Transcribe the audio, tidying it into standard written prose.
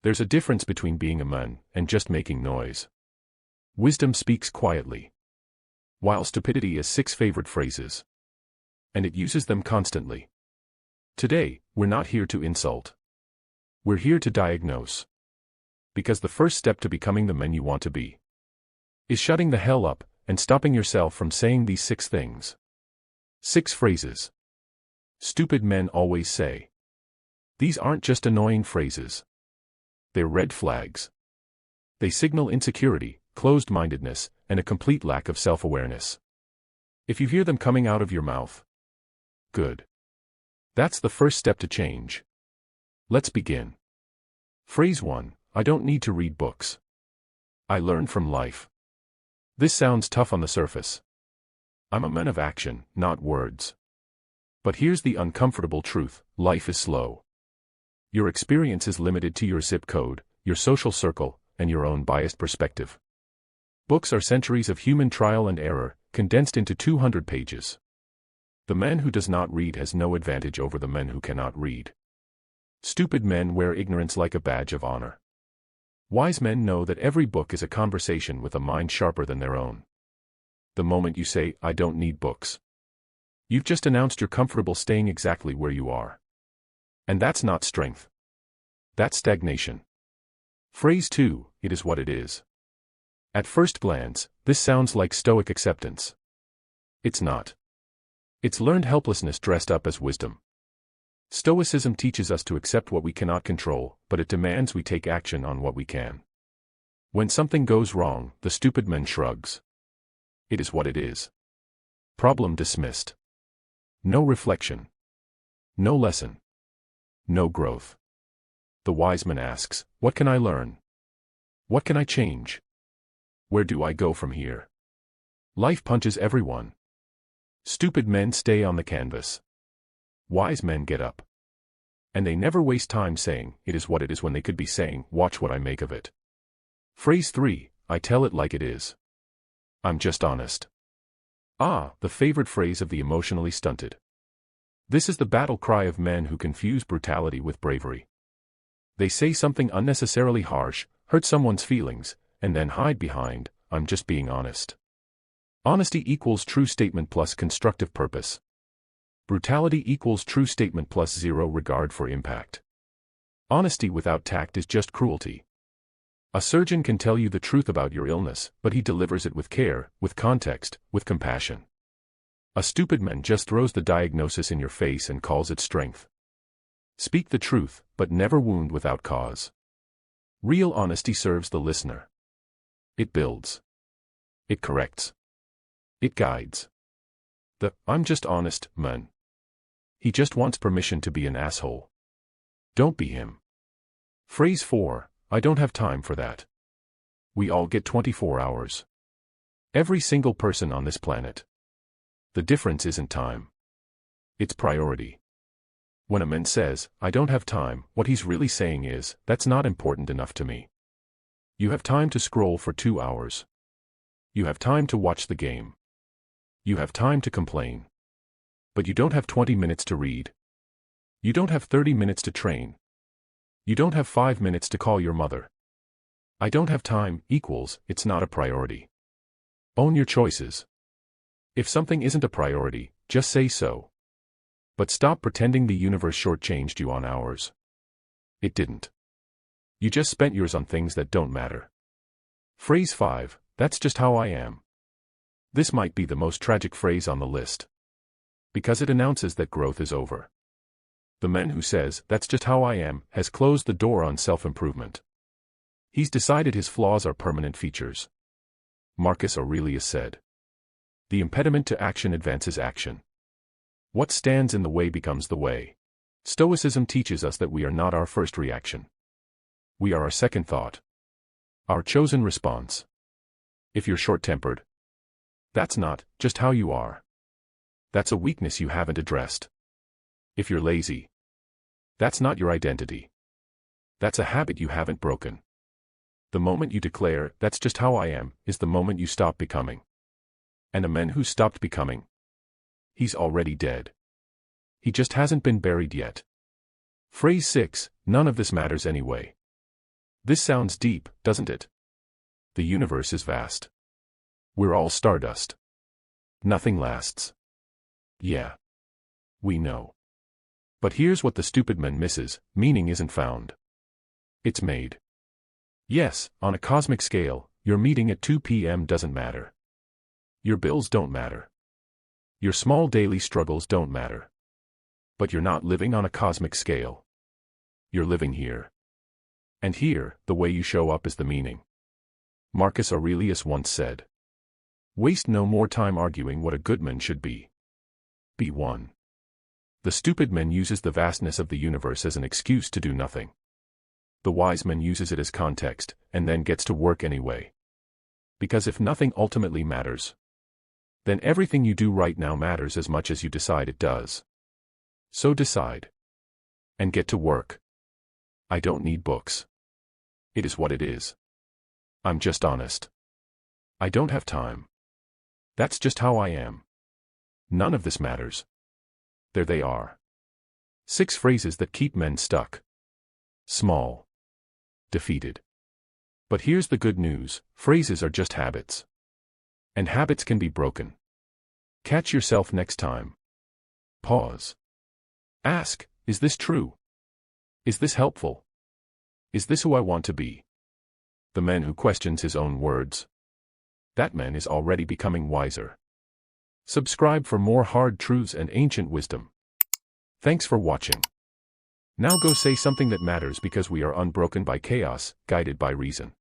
There's a difference between being a man and just making noise. Wisdom speaks quietly, while stupidity has 6 favorite phrases. And it uses them constantly. Today, we're not here to insult. We're here to diagnose. Because the first step to becoming the man you want to be is shutting the hell up and stopping yourself from saying these 6 things. 6 phrases stupid men always say. These aren't just annoying phrases. They're red flags. They signal insecurity, closed-mindedness, and a complete lack of self-awareness. If you hear them coming out of your mouth, good. That's the first step to change. Let's begin. Phrase 1, I don't need to read books. I learn from life. This sounds tough on the surface. I'm a man of action, not words. But here's the uncomfortable truth, life is slow. Your experience is limited to your zip code, your social circle, and your own biased perspective. Books are centuries of human trial and error, condensed into 200 pages. The man who does not read has no advantage over the men who cannot read. Stupid men wear ignorance like a badge of honor. Wise men know that every book is a conversation with a mind sharper than their own. The moment you say, I don't need books, you've just announced you're comfortable staying exactly where you are. And that's not strength. That's stagnation. Phrase 2, it is what it is. At first glance, this sounds like Stoic acceptance. It's not. It's learned helplessness dressed up as wisdom. Stoicism teaches us to accept what we cannot control, but it demands we take action on what we can. When something goes wrong, the stupid man shrugs. It is what it is. Problem dismissed. No reflection. No lesson. No growth. The wise man asks, what can I learn? What can I change? Where do I go from here? Life punches everyone. Stupid men stay on the canvas. Wise men get up. And they never waste time saying, it is what it is when they could be saying, watch what I make of it. Phrase 3, I tell it like it is. I'm just honest. Ah, the favorite phrase of the emotionally stunted. This is the battle cry of men who confuse brutality with bravery. They say something unnecessarily harsh, hurt someone's feelings, and then hide behind, I'm just being honest. Honesty equals true statement plus constructive purpose. Brutality equals true statement plus 0 regard for impact. Honesty without tact is just cruelty. A surgeon can tell you the truth about your illness, but he delivers it with care, with context, with compassion. A stupid man just throws the diagnosis in your face and calls it strength. Speak the truth, but never wound without cause. Real honesty serves the listener. It builds. It corrects. It guides. The, I'm just honest, man. He just wants permission to be an asshole. Don't be him. Phrase 4, I don't have time for that. We all get 24 hours. Every single person on this planet. The difference isn't time. It's priority. When a man says, I don't have time, what he's really saying is, that's not important enough to me. You have time to scroll for 2 hours. You have time to watch the game. You have time to complain. But you don't have 20 minutes to read. You don't have 30 minutes to train. You don't have 5 minutes to call your mother. I don't have time equals, it's not a priority. Own your choices. If something isn't a priority, just say so. But stop pretending the universe shortchanged you on hours. It didn't. You just spent yours on things that don't matter. Phrase 5, that's just how I am. This might be the most tragic phrase on the list. Because it announces that growth is over. The man who says, that's just how I am, has closed the door on self-improvement. He's decided his flaws are permanent features. Marcus Aurelius said, the impediment to action advances action. What stands in the way becomes the way. Stoicism teaches us that we are not our first reaction. We are our second thought. Our chosen response. If you're short-tempered, that's not just how you are. That's a weakness you haven't addressed. If you're lazy, that's not your identity. That's a habit you haven't broken. The moment you declare, that's just how I am, is the moment you stop becoming. And a man who stopped becoming, he's already dead. He just hasn't been buried yet. Phrase 6, none of this matters anyway. This sounds deep, doesn't it? The universe is vast. We're all stardust. Nothing lasts. Yeah. We know. But here's what the stupid man misses: meaning isn't found. It's made. Yes, on a cosmic scale, your meeting at 2 p.m. doesn't matter. Your bills don't matter. Your small daily struggles don't matter. But you're not living on a cosmic scale. You're living here. And here, the way you show up is the meaning. Marcus Aurelius once said, "Waste no more time arguing what a good man should be. Be one." The stupid man uses the vastness of the universe as an excuse to do nothing. The wise man uses it as context, and then gets to work anyway. Because if nothing ultimately matters, then everything you do right now matters as much as you decide it does. So decide. And get to work. I don't need books. It is what it is. I'm just honest. I don't have time. That's just how I am. None of this matters. There they are. 6 phrases that keep men stuck. Small. Defeated. But here's the good news: phrases are just habits. And habits can be broken. Catch yourself next time. Pause. Ask, is this true? Is this helpful? Is this who I want to be? The man who questions his own words, that man is already becoming wiser. Subscribe for more hard truths and ancient wisdom. Thanks for watching. Now go say something that matters, because we are unbroken by chaos, guided by reason.